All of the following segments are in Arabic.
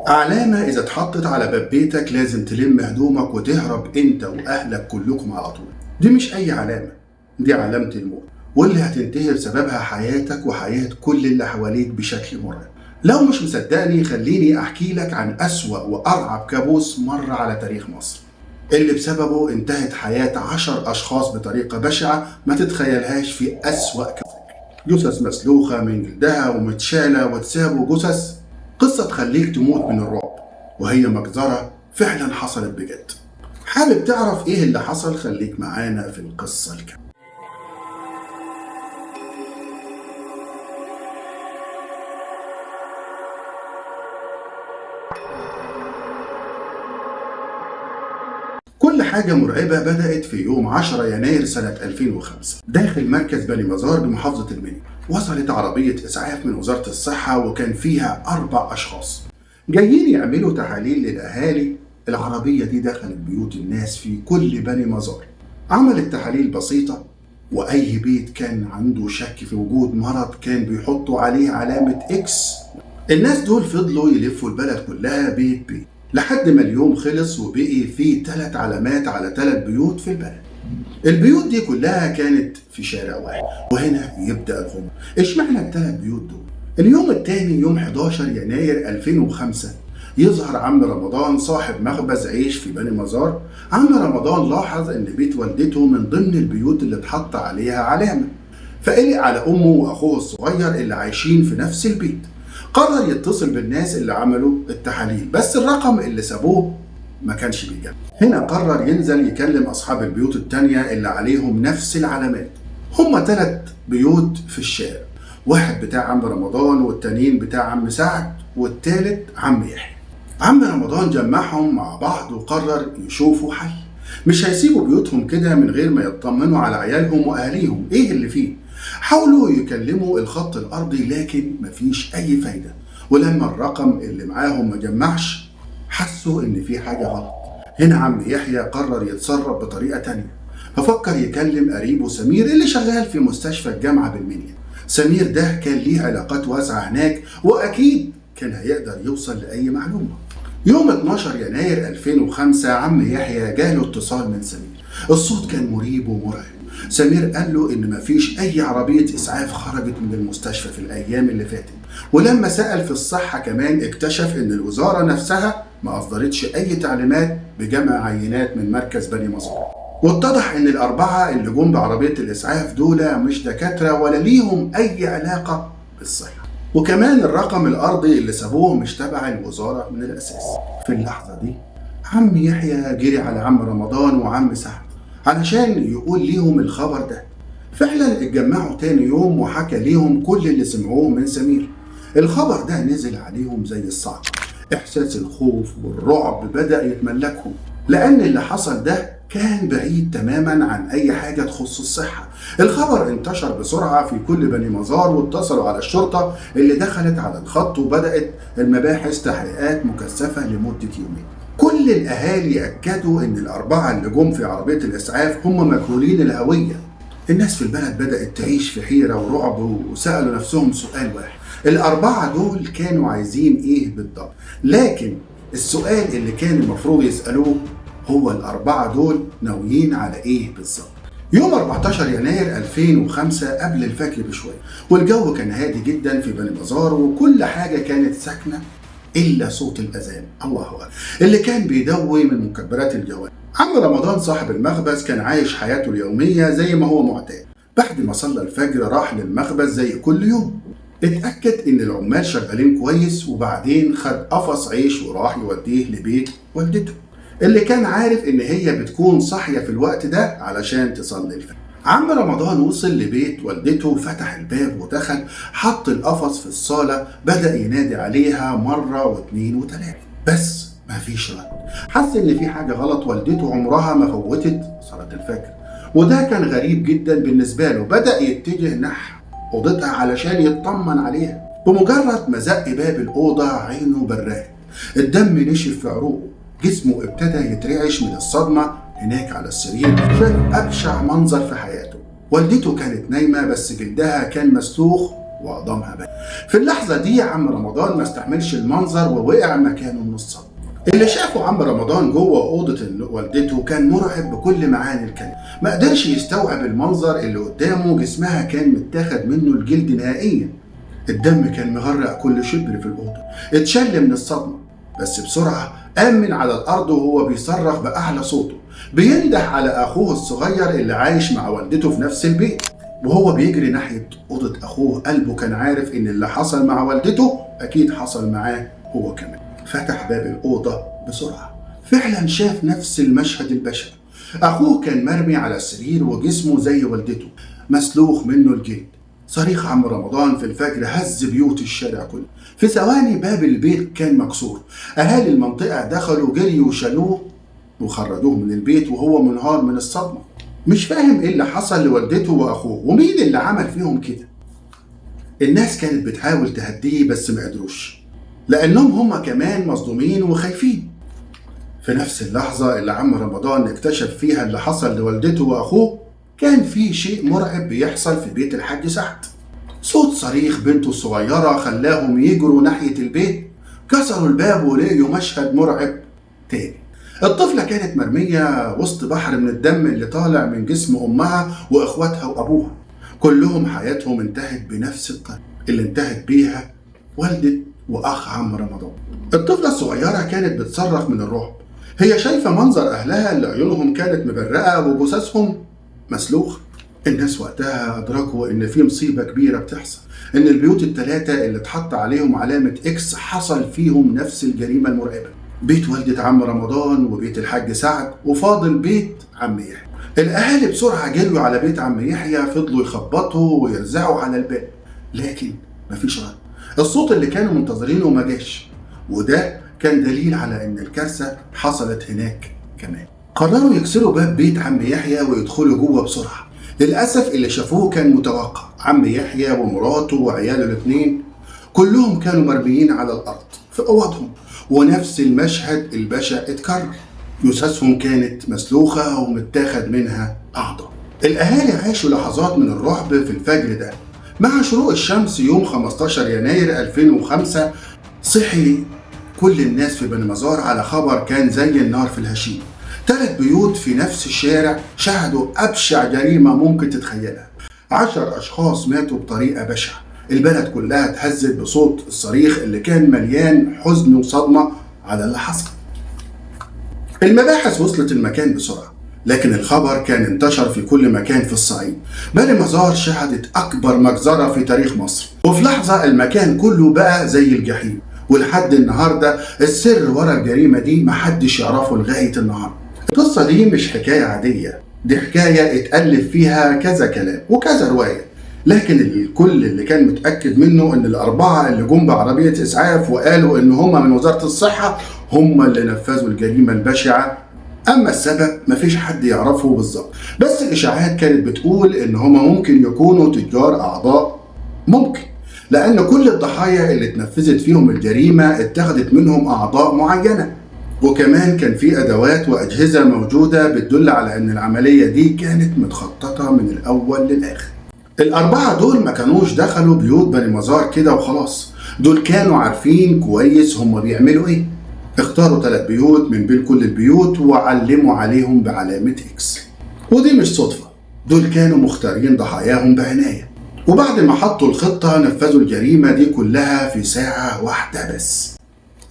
علامة إذا اتحطت على باب بيتك لازم تلم هدومك وتهرب أنت وأهلك كلكم على طول. دي مش أي علامة، دي علامة الموت، واللي هتنتهي بسببها حياتك وحياة كل اللي حواليك بشكل مرعب. لو مش مصدقني خليني أحكي لك عن أسوأ وأرعب كابوس مر على تاريخ مصر، اللي بسببه انتهت حياة 10 أشخاص بطريقة بشعة ما تتخيلهاش في أسوأ كابوس. جثث مسلوخة من جلدها ومتشالة وتسابوا جثث. قصة تخليك تموت من الرعب، وهي مجزرة فعلا حصلت بجد. حابب تعرف ايه اللي حصل؟ خليك معانا في القصة الكاملة. كل حاجة مرعبة بدأت في يوم 10 يناير سنة 2005 داخل مركز بني مزار بمحافظة المنيا. وصلت عربية إسعاف من وزارة الصحة وكان فيها 4 أشخاص جايين يعملوا تحاليل للأهالي. العربية دي دخلت بيوت الناس في كل بني مزار، عملت تحاليل بسيطة، وأي بيت كان عنده شك في وجود مرض كان بيحطوا عليه علامة إكس. الناس دول فضلوا يلفوا البلد كلها بيت بيت لحد ما اليوم خلص وبقي فيه 3 علامات على 3 بيوت في البلد. البيوت دي كلها كانت في شارع واحد، وهنا يبدأ الغموض. اشمعنى ال3 بيوت دول؟ اليوم التاني يوم 11 يناير 2005 يظهر عم رمضان صاحب مخبز عيش في بني مزار. عم رمضان لاحظ ان بيت والدته من ضمن البيوت اللي اتحط عليها علامة، فقلق على امه واخوه الصغير اللي عايشين في نفس البيت. قرر يتصل بالناس اللي عملوا التحاليل، بس الرقم اللي سابوه ما كانش بيجمع. هنا قرر ينزل يكلم أصحاب البيوت التانية اللي عليهم نفس العلامات. هما 3 بيوت في الشارع، واحد بتاع عم رمضان والتانيين بتاع عم سعد والتالت عم يحيى. عم رمضان جمعهم مع بعض وقرر يشوفوا حل. مش هيسيبوا بيوتهم كده من غير ما يطمنوا على عيالهم وأهاليهم ايه اللي فيه. حاولوا يكلموا الخط الأرضي لكن مفيش أي فايدة، ولما الرقم اللي معاهم ما جمعش حسوا إن في حاجة غلط. هنا عم يحيى قرر يتصرف بطريقة تانية، ففكر يكلم قريبه سمير اللي شغال في مستشفى الجامعة بالمنيا. سمير ده كان ليه علاقات واسعة هناك وأكيد كان هيقدر يوصل لأي معلومة. يوم 12 يناير 2005 عم يحيى جاله اتصال من سمير. الصوت كان مريب ومرعب. سمير قال له إن مفيش أي عربية إسعاف خرجت من المستشفى في الأيام اللي فاتت، ولما سأل في الصحة كمان اكتشف إن الوزارة نفسها ما أصدرتش أي تعليمات بجمع عينات من مركز بني مزار. واتضح إن ال4 اللي جم بعربية الإسعاف دول مش دكاترة ولا ليهم أي علاقة بالصحة، وكمان الرقم الأرضي اللي سابوه مش تبع الوزارة من الأساس. في اللحظة دي عم يحيى جري على عم رمضان وعم سعد علشان يقول ليهم الخبر ده. فعلا اتجمعوا تاني يوم وحكى ليهم كل اللي سمعوه من سمير. الخبر ده نزل عليهم زي الصعقة. احساس الخوف والرعب بدأ يتملكهم، لان اللي حصل ده كان بعيد تماما عن اي حاجة تخص الصحة. الخبر انتشر بسرعة في كل بني مزار واتصلوا على الشرطة اللي دخلت على الخط، وبدأت المباحث تحقيقات مكثفة لمدة يومين. كل الأهالي أكدوا إن ال4 اللي جم في عربية الإسعاف هم مجهولين الهوية. الناس في البلد بدأت تعيش في حيرة ورعب وسألوا نفسهم سؤال واحد: ال4 دول كانوا عايزين إيه بالضبط؟ لكن السؤال اللي كان المفروض يسألوه هو ال4 دول ناويين على إيه بالضبط؟ يوم 14 يناير 2005 قبل الفجر بشوية، والجو كان هادي جدا في بني مزار وكل حاجة كانت ساكنة إلا صوت الأذان، الله أكبر، اللي كان بيدوي من مكبرات الجوال. عم رمضان صاحب المخبز كان عايش حياته اليومية زي ما هو معتاد. بعد ما صلى الفجر راح للمخبز زي كل يوم، اتأكد إن العمال شغالين كويس، وبعدين خد قفص عيش وراح يوديه لبيت والدته اللي كان عارف إن هي بتكون صاحية في الوقت ده علشان تصلي الفجر. عم رمضان وصل لبيت والدته، فتح الباب ودخل، حط القفص في الصالة، بدأ ينادي عليها مرة و2 و3 بس مفيش رد. حس ان في حاجة غلط. والدته عمرها ما فوتت صلاة الفجر، وده كان غريب جدا بالنسبة له. بدأ يتجه نحو أوضتها علشان يطمن عليها. بمجرد ما زق باب الأوضة عينه برقت، الدم نشف في عروقه، جسمه ابتدى يترعش من الصدمة. هناك على السرير شاف أبشع منظر في حياته. والدته كانت نايمة بس جلدها كان مسلوخ وعظامها بقى. في اللحظة دي عم رمضان ما استحملش المنظر ووقع مكانه من الصدمة. اللي شافه عم رمضان جوه أوضة والدته كان مرعب بكل معاني الكلمة. ما قدرش يستوعب المنظر اللي قدامه، جسمها كان متاخد منه الجلد نهائيا، الدم كان مغرق كل شبر في الأوضة، اتشل من الصدمة، بس بسرعة قام من على الأرض وهو بيصرخ بأعلى صوته بينده على أخوه الصغير اللي عايش مع والدته في نفس البيت. وهو بيجري ناحية أوضة أخوه قلبه كان عارف إن اللي حصل مع والدته أكيد حصل معاه هو كمان. فتح باب الأوضة بسرعة، فعلا شاف نفس المشهد البشع. أخوه كان مرمي على السرير وجسمه زي والدته مسلوخ منه الجلد. صريخ عم رمضان في الفجر هز بيوت الشارع كله. في ثواني باب البيت كان مكسور، أهالي المنطقة دخلوا جري وشالوه وخرجوه من البيت وهو منهار من الصدمة، مش فاهم ايه اللي حصل لوالدته واخوه ومين اللي عمل فيهم كده. الناس كانت بتحاول تهديه بس ما قدروش، لانهم هما كمان مصدومين وخايفين. في نفس اللحظة اللي عم رمضان اكتشف فيها اللي حصل لوالدته واخوه، كان في شيء مرعب بيحصل في بيت الحاج سعد. صوت صريخ بنته الصغيرة خلاهم يجروا ناحية البيت، كسروا الباب ولقيوا مشهد مرعب تاني. الطفلة كانت مرمية وسط بحر من الدم اللي طالع من جسم أمها وإخواتها وأبوها، كلهم حياتهم انتهت بنفس الطريقة اللي انتهت بيها والدة وأخ عم رمضان. الطفلة الصغيرة كانت بتصرخ من الرعب، هي شايفة منظر أهلها اللي عيونهم كانت مبرقة وجثثهم مسلوخ. الناس وقتها أدركوا إن في مصيبة كبيرة بتحصل، إن البيوت الثلاثة اللي اتحط عليهم علامة إكس حصل فيهم نفس الجريمة المرعبة. بيت والدة عم رمضان وبيت الحاج سعد وفاضل بيت عم يحيى. الأهالي بسرعة جريوا على بيت عم يحيى، فضلوا يخبطوا ويرزعوا على الباب لكن مفيش رد. الصوت اللي كانوا منتظرينه ما جاش، وده كان دليل على إن الكارثة حصلت هناك كمان. قرروا يكسروا باب بيت عم يحيى ويدخلوا جوه بسرعة. للأسف اللي شافوه كان متوقع، عم يحيى ومراته وعياله الاثنين كلهم كانوا مرميين على الأرض في أوضهم، ونفس المشهد البشع اتكرر، جثثهم كانت مسلوخة ومتاخد منها أعضاء. الأهالي عاشوا لحظات من الرعب في الفجر ده. مع شروق الشمس يوم 15 يناير 2005 صحي كل الناس في بني مزار على خبر كان زي النار في الهشيم. 3 بيوت في نفس الشارع شهدوا أبشع جريمة ممكن تتخيلها. 10 أشخاص ماتوا بطريقة بشعة. البلد كلها اتهزت بصوت الصريخ اللي كان مليان حزن وصدمة على اللي حصل. المباحث وصلت المكان بسرعة، لكن الخبر كان انتشر في كل مكان في الصعيد. بني مزار شهدت أكبر مجزرة في تاريخ مصر، وفي لحظة المكان كله بقى زي الجحيم. ولحد النهاردة السر ورا الجريمة دي محدش يعرفه لغاية النهاردة. القصة دي مش حكاية عادية، دي حكاية اتألف فيها كذا كلام وكذا رواية، لكن الكل اللي كان متأكد منه ان الأربعة اللي جم بعربية إسعاف وقالوا ان هم من وزارة الصحة هم اللي نفذوا الجريمة البشعة. أما السبب مفيش حد يعرفه بالظبط، بس الإشاعات كانت بتقول ان هم ممكن يكونوا تجار أعضاء، ممكن، لأن كل الضحايا اللي اتنفذت فيهم الجريمة اتخذت منهم أعضاء معينة، وكمان كان في أدوات وأجهزة موجودة بتدل على أن العملية دي كانت متخططة من الأول للآخر. الأربعة دول ما كانوش دخلوا بيوت بني مزار كده وخلاص، دول كانوا عارفين كويس هم بيعملوا إيه. اختاروا 3 بيوت من بين كل البيوت وعلموا عليهم بعلامة إكس، ودي مش صدفة، دول كانوا مختارين ضحاياهم بعناية. وبعد ما حطوا الخطة نفذوا الجريمة دي كلها في ساعة واحدة بس.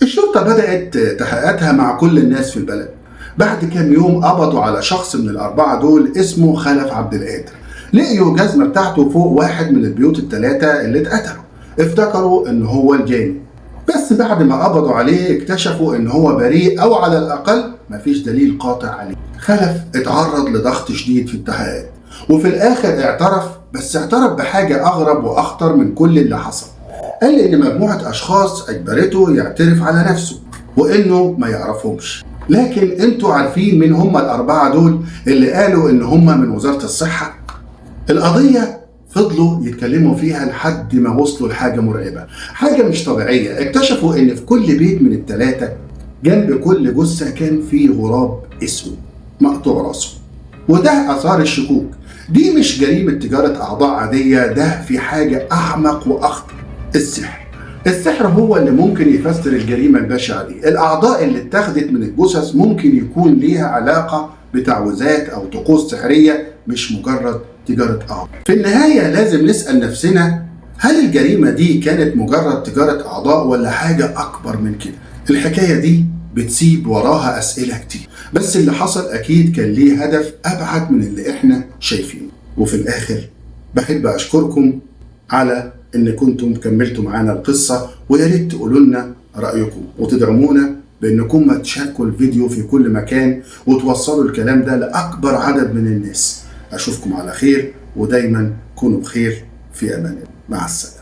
الشرطة بدأت تحقيقاتها مع كل الناس في البلد. بعد كام يوم قبضوا على شخص من ال4 دول اسمه خلف عبد القادر. لقيوا جزمة بتاعته فوق واحد من البيوت ال3 اللي اتقتلوا، افتكروا ان هو الجاني، بس بعد ما قبضوا عليه اكتشفوا ان هو بريء او على الاقل مفيش دليل قاطع عليه. خلف اتعرض لضغط شديد في التحقيقات وفي الاخر اعترف، بس اعترف بحاجة اغرب واخطر من كل اللي حصل. قال ان مجموعة اشخاص اجبرته يعترف على نفسه وانه ما يعرفهمش. لكن انتوا عارفين مين هم ال4 دول اللي قالوا ان هم من وزارة الصحة؟ القضية فضلوا يتكلموا فيها لحد ما وصلوا لحاجة مرعبة، حاجة مش طبيعية. اكتشفوا ان في كل بيت من ال3 جنب كل جثة كان فيه غراب اسود مقطوع راسه، وده اثار الشكوك. دي مش جريمة تجارة أعضاء عادية، ده في حاجة أعمق وأخطر: السحر. السحر هو اللي ممكن يفسر الجريمة البشعة دي. الأعضاء اللي اتاخدت من الجثث ممكن يكون ليها علاقة بتعويذات أو طقوس سحرية، مش مجرد تجارة أعضاء. في النهاية لازم نسأل نفسنا، هل الجريمة دي كانت مجرد تجارة أعضاء ولا حاجة أكبر من كده؟ الحكاية دي بتسيب وراها أسئلة كتير، بس اللي حصل أكيد كان ليه هدف أبعد من اللي إحنا شايفينه. وفي الآخر بحب أشكركم على إن كنتم كملتوا معانا القصة، ويا ريت تقولوا لنا رأيكم وتدعمونا بإنكم ما تشاركوا الفيديو في كل مكان وتوصلوا الكلام ده لأكبر عدد من الناس. أشوفكم على خير، ودايما كونوا بخير، في أمان الله. مع السلامة.